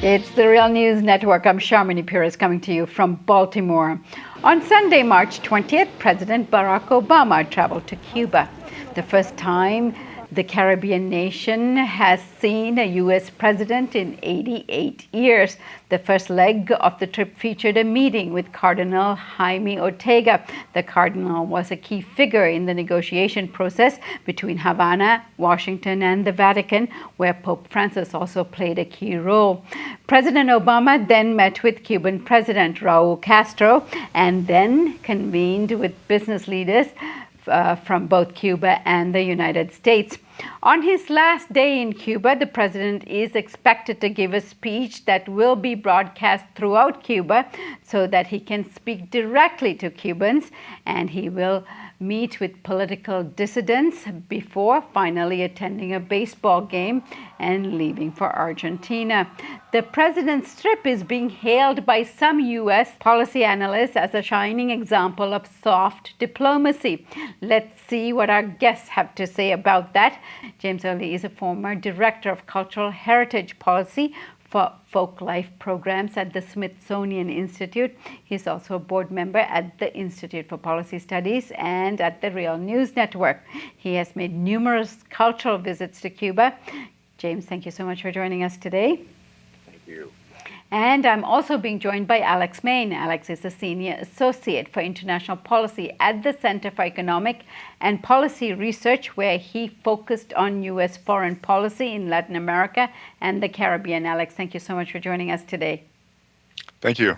It's the Real News Network. I'm Sharmini Pires coming to you from Baltimore. On Sunday, March 20th, President Barack Obama traveled to Cuba. The first time the Caribbean nation has seen a U.S. president in 88 years. The first leg of the trip featured a meeting with Cardinal Jaime Ortega. The Cardinal was a key figure in the negotiation process between Havana, Washington, and the Vatican, where Pope Francis also played a key role. President Obama then met with Cuban President Raul Castro and then convened with business leaders from both Cuba and the United States. On his last day in Cuba, the president is expected to give a speech that will be broadcast throughout Cuba so that he can speak directly to Cubans, and he will meet with political dissidents before finally attending a baseball game and leaving for Argentina. The president's trip is being hailed by some U.S. policy analysts as a shining example of soft diplomacy. Let's see what our guests have to say about that. James Early is a former director of cultural heritage policy for folk life programs at the Smithsonian Institute. He's also a board member at the Institute for Policy Studies and at the Real News Network. He has made numerous cultural visits to Cuba. James, thank you so much for joining us today. Thank you. And I'm also being joined by Alex Main. Alex is a senior associate for international policy at the Center for Economic and Policy Research, where he focused on U.S. foreign policy in Latin America and the Caribbean. Alex, thank you so much for joining us today. Thank you.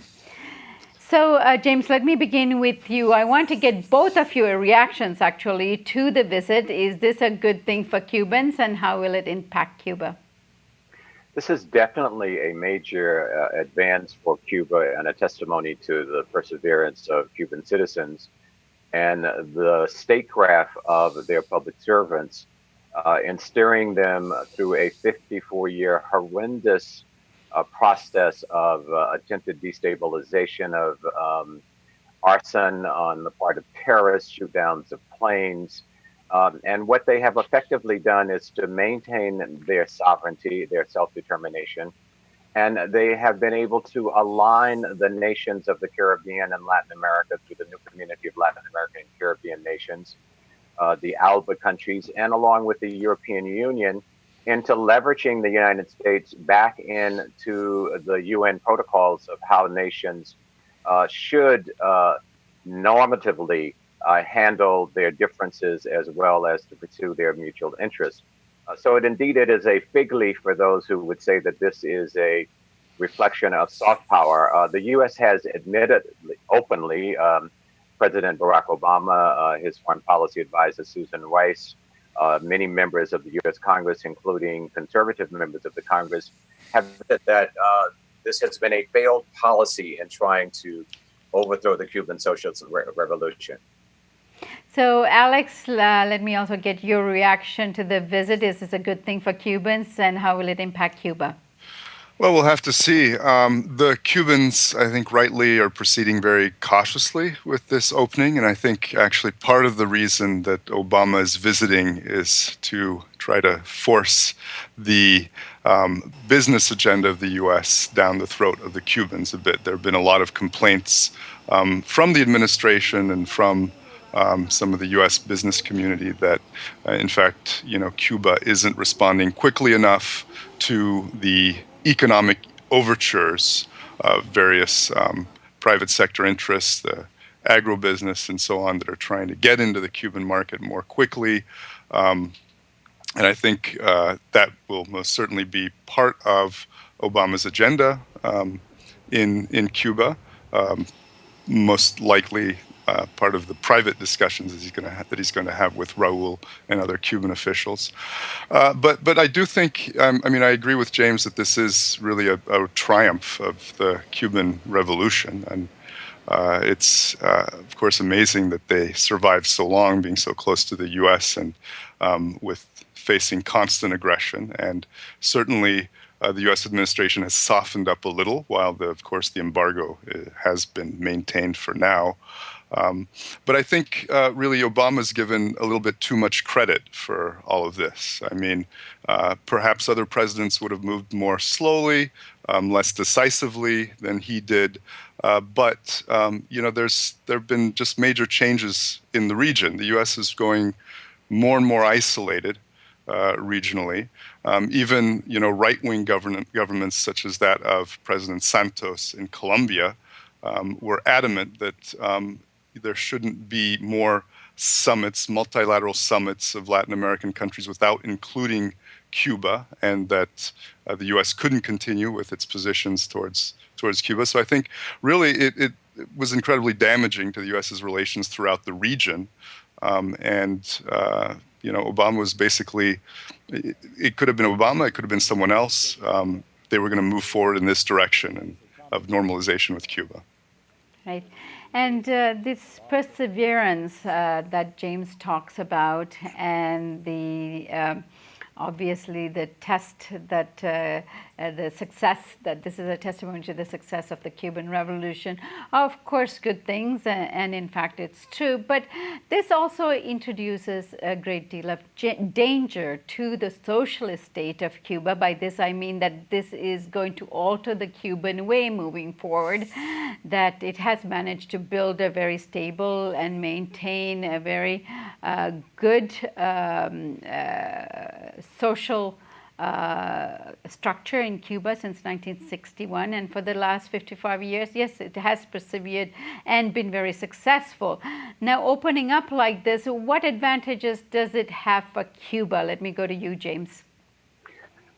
So, James, let me begin with you. I want to get both of your reactions, actually, to the visit. Is this a good thing for Cubans, and how will it impact Cuba? This is definitely a major advance for Cuba and a testimony to the perseverance of Cuban citizens and the statecraft of their public servants in steering them through a 54-year horrendous process of attempted destabilization, of arson on the part of terrorists, shoot downs of planes. And what they have effectively done is to maintain their sovereignty, their self-determination, and they have been able to align the nations of the Caribbean and Latin America through the new community of Latin American and Caribbean nations, the ALBA countries, and along with the European Union, into leveraging the United States back into the UN protocols of how nations should normatively handle their differences as well as to pursue their mutual interests. So it is a fig leaf for those who would say that this is a reflection of soft power. The U.S. has admitted openly, President Barack Obama, his foreign policy advisor, Susan Rice, many members of the U.S. Congress, including conservative members of the Congress, have said that this has been a failed policy in trying to overthrow the Cuban Socialist Revolution. So, Alex, let me also get your reaction to the visit. Is this a good thing for Cubans, and how will it impact Cuba? Well, we'll have to see. The Cubans, I think, rightly are proceeding very cautiously with this opening. And I think actually part of the reason that Obama is visiting is to try to force the business agenda of the U.S. down the throat of the Cubans a bit. There have been a lot of complaints from the administration and from some of the U.S. business community that, in fact, Cuba isn't responding quickly enough to the economic overtures of various private sector interests, the agribusiness and so on, that are trying to get into the Cuban market more quickly. And I think that will most certainly be part of Obama's agenda in Cuba, most likely part of the private discussions that he's going to have with Raul and other Cuban officials. But I do think, I agree with James that this is really a triumph of the Cuban Revolution. And it's, of course, amazing that they survived so long, being so close to the U.S. and with facing constant aggression. And certainly the U.S. administration has softened up a little, while, of course, the embargo has been maintained for now. But I think really Obama's given a little bit too much credit for all of this. I mean, perhaps other presidents would have moved more slowly, less decisively than he did. But there have been just major changes in the region. The U.S. is going more and more isolated regionally. Even right-wing governments such as that of President Santos in Colombia were adamant that there shouldn't be more summits, multilateral summits of Latin American countries without including Cuba, and that the U.S. couldn't continue with its positions towards Cuba. So I think really it was incredibly damaging to the U.S.'s relations throughout the region. Obama was basically, it could have been Obama, it could have been someone else. They were going to move forward in this direction of normalization with Cuba. Right. And this perseverance that James talks about, and obviously the test that the success, that this is a testimony to the success of the Cuban Revolution, are of course good things, and in fact it's true, but this also introduces a great deal of danger to the socialist state of Cuba. By this I mean that this is going to alter the Cuban way moving forward, that it has managed to build a very stable and maintain a very good social structure in Cuba since 1961, and for the last 55 years, yes, it has persevered and been very successful. Now, opening up like this, what advantages does it have for Cuba? Let me go to you, James.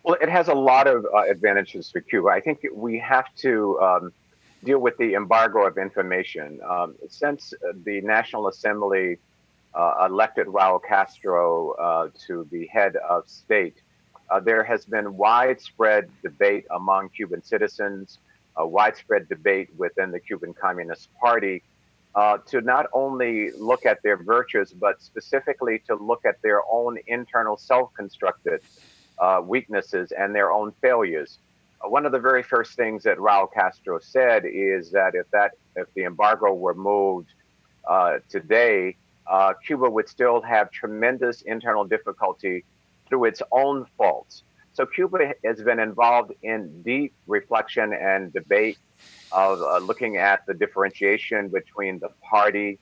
Well, it has a lot of advantages for Cuba. I think we have to deal with the embargo of information. Since the National Assembly elected Raul Castro to the head of state, there has been widespread debate among Cuban citizens, widespread debate within the Cuban Communist Party to not only look at their virtues, but specifically to look at their own internal self-constructed weaknesses and their own failures. One of the very first things that Raul Castro said is that if the embargo were moved today, Cuba would still have tremendous internal difficulty through its own faults. So Cuba has been involved in deep reflection and debate of looking at the differentiation between the party,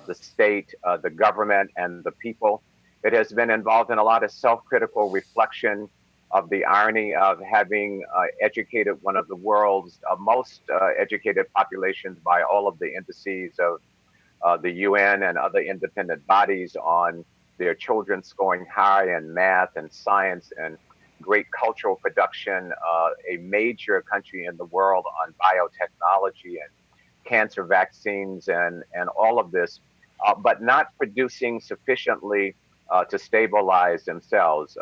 the state, the government, and the people. It has been involved in a lot of self-critical reflection of the irony of having educated one of the world's most educated populations by all of the indices of the UN and other independent bodies on their children scoring high in math and science and great cultural production, a major country in the world on biotechnology and cancer vaccines and all of this, but not producing sufficiently to stabilize themselves,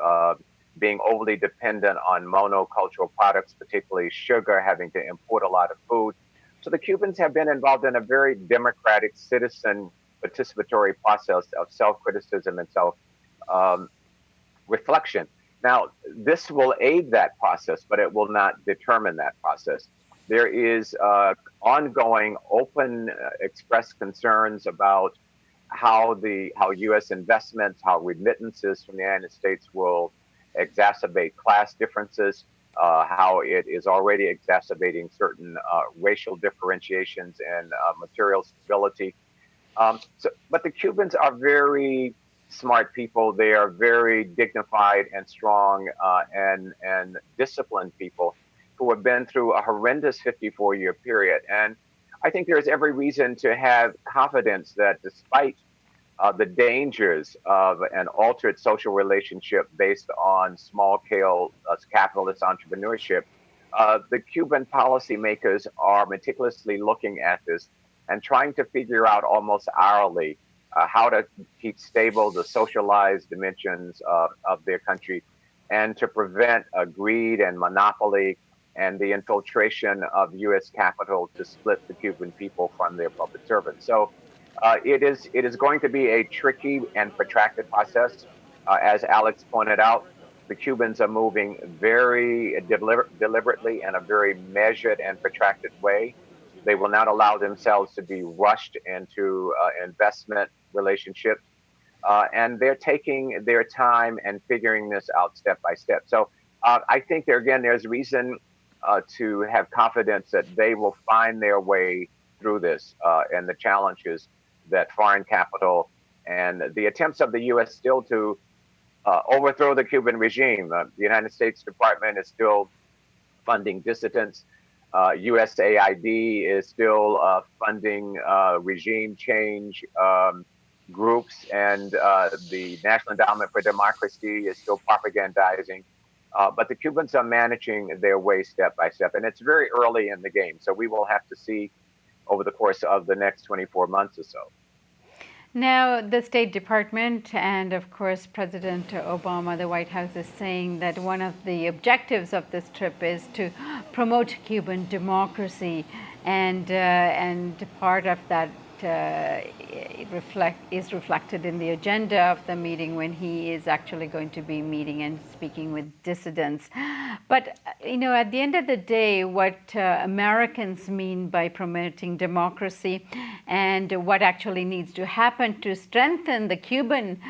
being overly dependent on monocultural products, particularly sugar, having to import a lot of food. So the Cubans have been involved in a very democratic citizen participatory process of self-criticism and self-reflection. Now, this will aid that process, but it will not determine that process. There is ongoing, open, expressed concerns about how U.S. investments, how remittances from the United States will exacerbate class differences, how it is already exacerbating certain racial differentiations and material stability. But the Cubans are very smart people. They are very dignified and strong and disciplined people who have been through a horrendous 54-year period. And I think there's every reason to have confidence that despite the dangers of an altered social relationship based on small-scale capitalist entrepreneurship, the Cuban policymakers are meticulously looking at this and trying to figure out almost hourly how to keep stable the socialized dimensions of their country and to prevent greed and monopoly and the infiltration of U.S. capital to split the Cuban people from their public servants. So it is going to be a tricky and protracted process. As Alex pointed out, the Cubans are moving very deliberately in a very measured and protracted way. They will not allow themselves to be rushed into investment relationships. And they're taking their time and figuring this out step by step. So I think there's reason to have confidence that they will find their way through this and the challenges that foreign capital and the attempts of the U.S. still to overthrow the Cuban regime. The United States Department is still funding dissidents. USAID is still funding regime change groups, and the National Endowment for Democracy is still propagandizing. But the Cubans are managing their way step by step, and it's very early in the game. So we will have to see over the course of the next 24 months or so. Now, the State Department and, of course, President Obama, the White House, is saying that one of the objectives of this trip is to promote Cuban democracy, and part of that is reflected in the agenda of the meeting when he is actually going to be meeting and speaking with dissidents. But at the end of the day, what Americans mean by promoting democracy and what actually needs to happen to strengthen the Cuban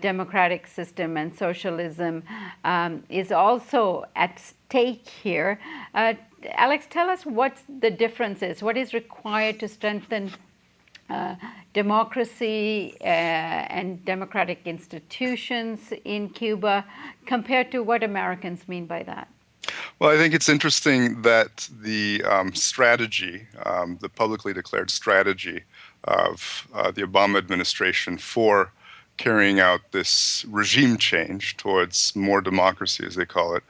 democratic system and socialism is also at stake here. Alex, tell us what the difference is. What is required to strengthen democracy and democratic institutions in Cuba compared to what Americans mean by that? Well, I think it's interesting that the strategy, the publicly declared strategy of the Obama administration for carrying out this regime change towards more democracy, as they call it,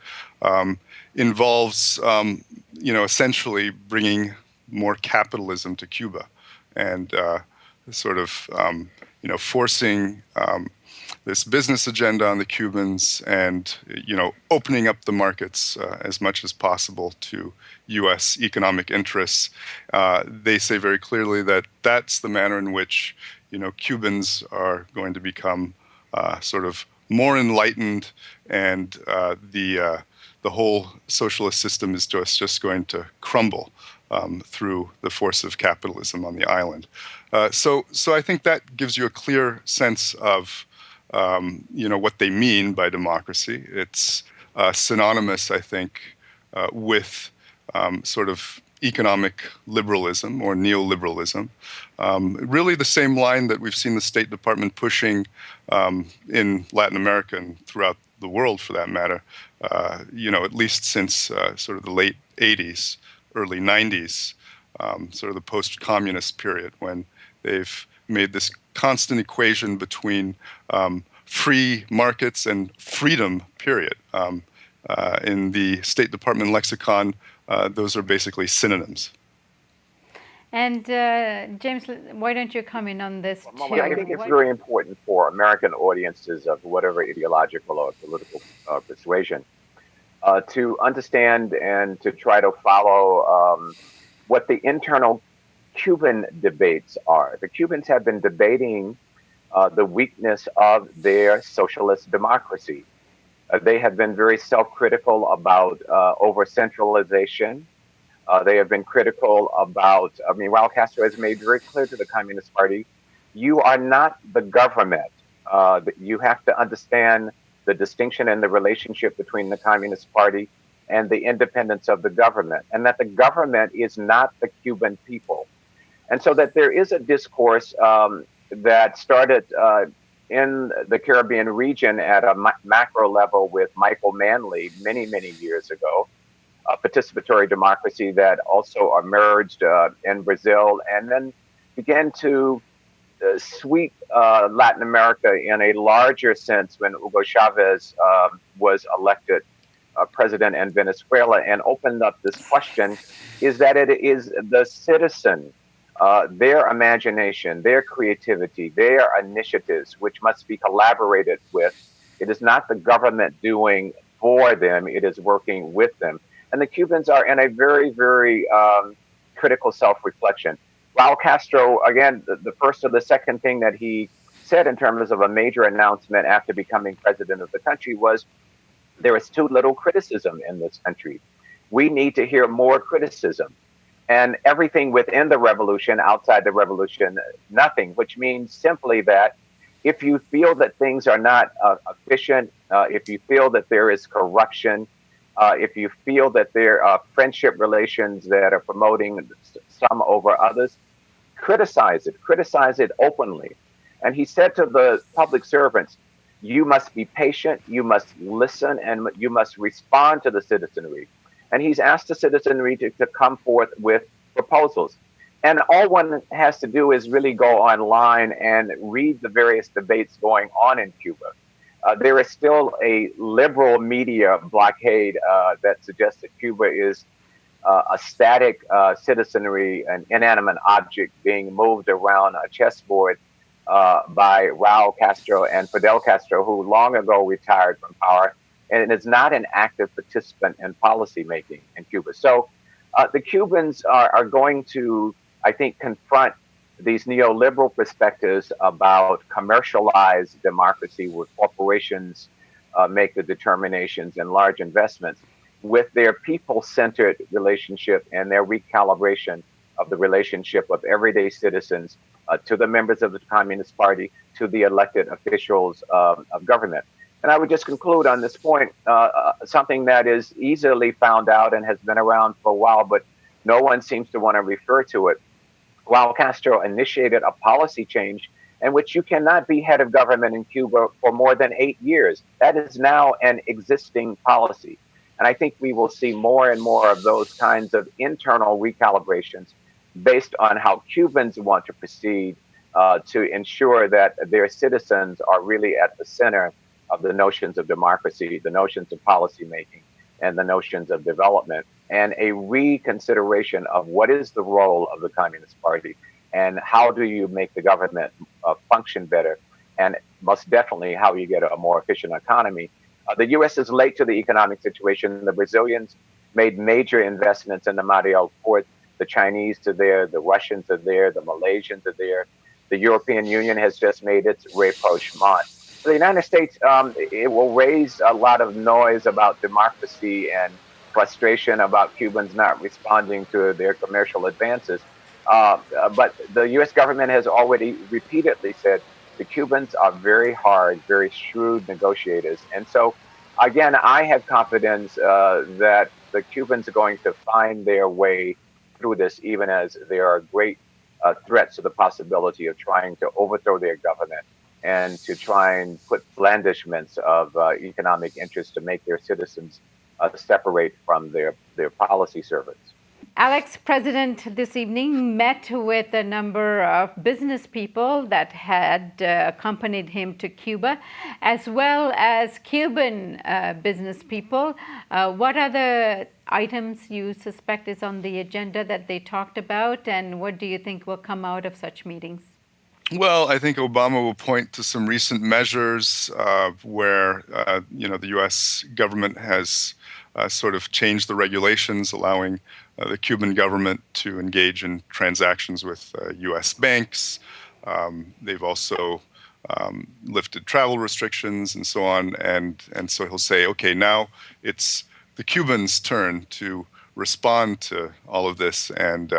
involves, essentially bringing more capitalism to Cuba. And sort of, forcing this business agenda on the Cubans and, opening up the markets as much as possible to U.S. economic interests. They say very clearly that that's the manner in which, Cubans are going to become sort of more enlightened, and the whole socialist system is just going to crumble through the force of capitalism on the island. So I think that gives you a clear sense of, what they mean by democracy. It's synonymous, I think, with sort of economic liberalism or neoliberalism. Really the same line that we've seen the State Department pushing in Latin America and throughout the world, for that matter, at least since sort of the late 80s. Early 90s, sort of the post-communist period, when they've made this constant equation between free markets and freedom, period. In the State Department lexicon, those are basically synonyms. And James, why don't you come in on this too? Well, I think it's very important for American audiences of whatever ideological or political persuasion to understand and to try to follow what the internal Cuban debates are. The Cubans have been debating the weakness of their socialist democracy. They have been very self-critical about over-centralization. They have been critical about, Raul Castro has made very clear to the Communist Party, you are not the government. You have to understand the distinction and the relationship between the Communist Party and the independence of the government, and that the government is not the Cuban people. And so that there is a discourse that started in the Caribbean region at a macro level with Michael Manley many, many years ago, a participatory democracy that also emerged in Brazil and then began to sweep Latin America in a larger sense when Hugo Chavez was elected president in Venezuela, and opened up this question, is that it is the citizen, their imagination, their creativity, their initiatives, which must be collaborated with. It is not the government doing for them, it is working with them. And the Cubans are in a very, very critical self-reflection. Raul Castro, again, the first or the second thing that he said in terms of a major announcement after becoming president of the country was, there is too little criticism in this country. We need to hear more criticism. and everything within the revolution, outside the revolution, nothing, which means simply that if you feel that things are not efficient, if you feel that there is corruption, if you feel that there are friendship relations that are promoting some over others, criticize it openly. And he said to the public servants, you must be patient, you must listen, and you must respond to the citizenry. And he's asked the citizenry to come forth with proposals. And all one has to do is really go online and read the various debates going on in Cuba. There is still a liberal media blockade that suggests that Cuba is a static citizenry, an inanimate object being moved around a chessboard by Raul Castro and Fidel Castro, who long ago retired from power, and is not an active participant in policymaking in Cuba. So the Cubans are going to, I think, confront these neoliberal perspectives about commercialized democracy where corporations make the determinations and large investments with their people-centered relationship and their recalibration of the relationship of everyday citizens to the members of the Communist Party, to the elected officials of government. And I would just conclude on this point, something that is easily found out and has been around for a while, but no one seems to want to refer to it. While Castro initiated a policy change in which you cannot be head of government in Cuba for more than 8 years. That is now an existing policy. And I think we will see more and more of those kinds of internal recalibrations based on how Cubans want to proceed to ensure that their citizens are really at the center of the notions of democracy, the notions of policymaking, and the notions of development, and a reconsideration of what is the role of the Communist Party and how do you make the government function better, and most definitely how you get a more efficient economy. The U.S. is late to the economic situation. The Brazilians made major investments in the Mariel port. The Chinese are there, the Russians are there, the Malaysians are there. The European Union has just made its rapprochement. For the United States, it will raise a lot of noise about democracy and frustration about Cubans not responding to their commercial advances. But the U.S. government has already repeatedly said the Cubans are very hard, very shrewd negotiators. And so, again, I have confidence that the Cubans are going to find their way through this, even as there are great threats to the possibility of trying to overthrow their government and to try and put blandishments of economic interest to make their citizens separate from their policy servants. Alex, President this evening met with a number of business people that had accompanied him to Cuba, as well as Cuban business people. What other items you suspect is on the agenda that they talked about, and what do you think will come out of such meetings? Well, I think Obama will point to some recent measures where the U.S. government has sort of changed the regulations, allowing the Cuban government to engage in transactions with U.S. banks. They've also lifted travel restrictions and so on. And so he'll say, okay, now it's the Cubans' turn to respond to all of this and,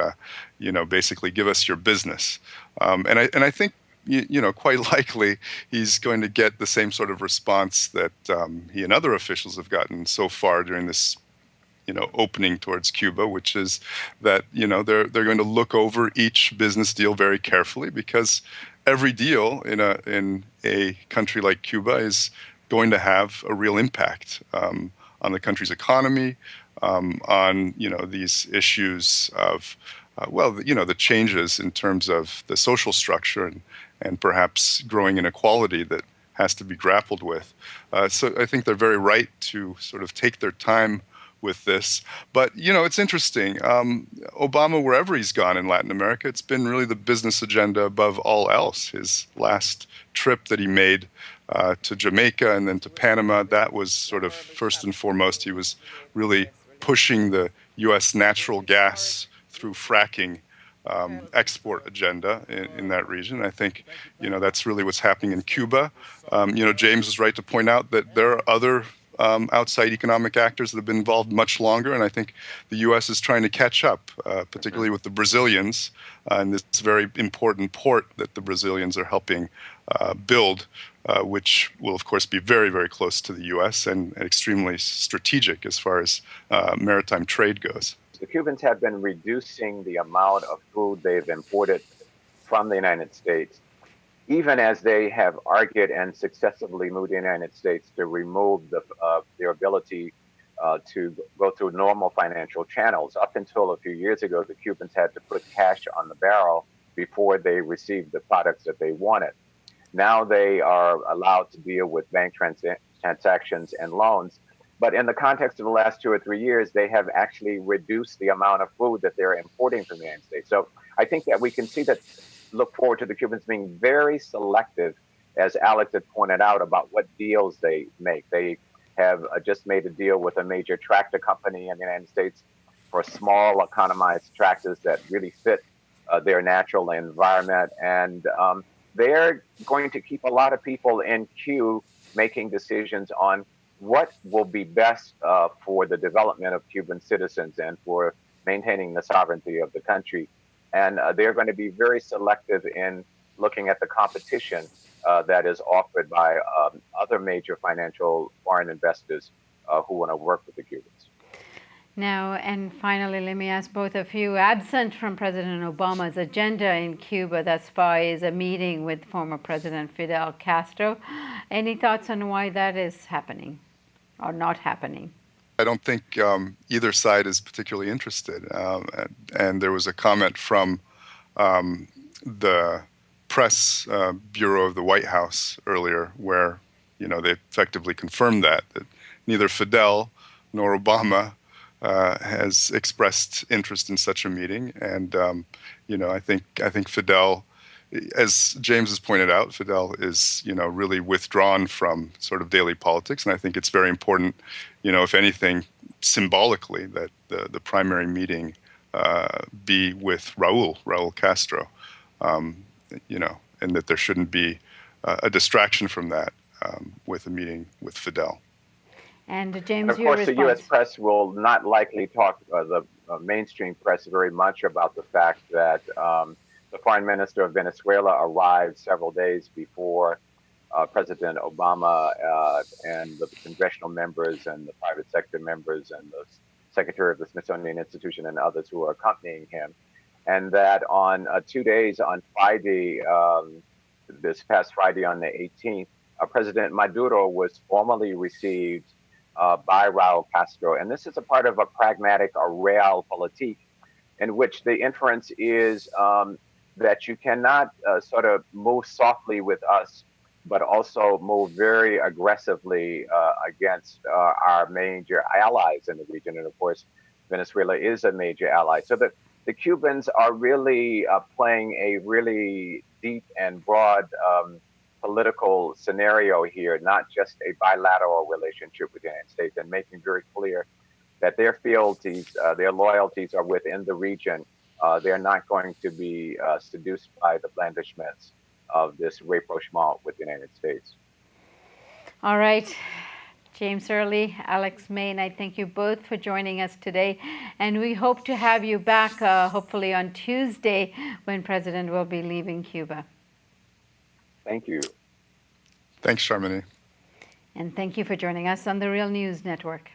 basically give us your business. And I think, quite likely he's going to get the same sort of response that he and other officials have gotten so far during this, opening towards Cuba, which is that, they're going to look over each business deal very carefully, because every deal in a country like Cuba is going to have a real impact on the country's economy, on, these issues of the changes in terms of the social structure and perhaps growing inequality that has to be grappled with. So I think they're very right to sort of take their time with this. But, it's interesting. Obama, wherever he's gone in Latin America, it's been really the business agenda above all else. His last trip that he made to Jamaica and then to Panama, that was sort of first and foremost, he was really pushing the U.S. natural gas through fracking export agenda in that region. I think, that's really what's happening in Cuba. James was right to point out that there are other outside economic actors that have been involved much longer, and I think the U.S. is trying to catch up, particularly with the Brazilians, and this very important port that the Brazilians are helping build, which will, of course, be very, very close to the U.S. and extremely strategic as far as maritime trade goes. The Cubans have been reducing the amount of food they've imported from the United States, even as they have argued and successfully moved the United States to remove their ability to go through normal financial channels. Up until a few years ago, the Cubans had to put cash on the barrel before they received the products that they wanted. Now they are allowed to deal with bank transactions and loans. But in the context of the last 2 or 3 years, they have actually reduced the amount of food that they're importing from the United States. So I think that we can see that, look forward to the Cubans being very selective, as Alex had pointed out, about what deals they make. They have just made a deal with a major tractor company in the United States for small, economized tractors that really fit their natural environment. And they're going to keep a lot of people in queue making decisions on what will be best for the development of Cuban citizens and for maintaining the sovereignty of the country. And they're going to be very selective in looking at the competition that is offered by other major financial foreign investors who want to work with the Cubans. Now, and finally, let me ask both of you, absent from President Obama's agenda in Cuba thus far is a meeting with former President Fidel Castro. Any thoughts on why that is happening or not happening? I don't think either side is particularly interested. And there was a comment from the press bureau of the White House earlier where, they effectively confirmed that neither Fidel nor Obama has expressed interest in such a meeting. And, I think Fidel, as James has pointed out, Fidel is, really withdrawn from sort of daily politics. And I think it's very important, if anything, symbolically, that the primary meeting be with Raul Castro, and that there shouldn't be a distraction from that with a meeting with Fidel. And James, and of course, the U.S. press will not likely talk, the mainstream press, very much about the fact that the foreign minister of Venezuela arrived several days before President Obama and the congressional members and the private sector members and the secretary of the Smithsonian Institution and others who are accompanying him. And that on 2 days, on Friday, this past Friday on the 18th, President Maduro was formally received by Raul Castro. And this is a part of a pragmatic or realpolitik in which the inference is that you cannot sort of move softly with us, but also move very aggressively against our major allies in the region. And of course, Venezuela is a major ally. So the Cubans are really playing a really deep and broad political scenario here, not just a bilateral relationship with the United States, and making very clear that their fealties, their loyalties are within the region. They're not going to be seduced by the blandishments of this rapprochement with the United States. All right. James Early, Alex Main, I thank you both for joining us today. And we hope to have you back hopefully on Tuesday when President will be leaving Cuba. Thank you. Thanks, Sharmini. And thank you for joining us on the Real News Network.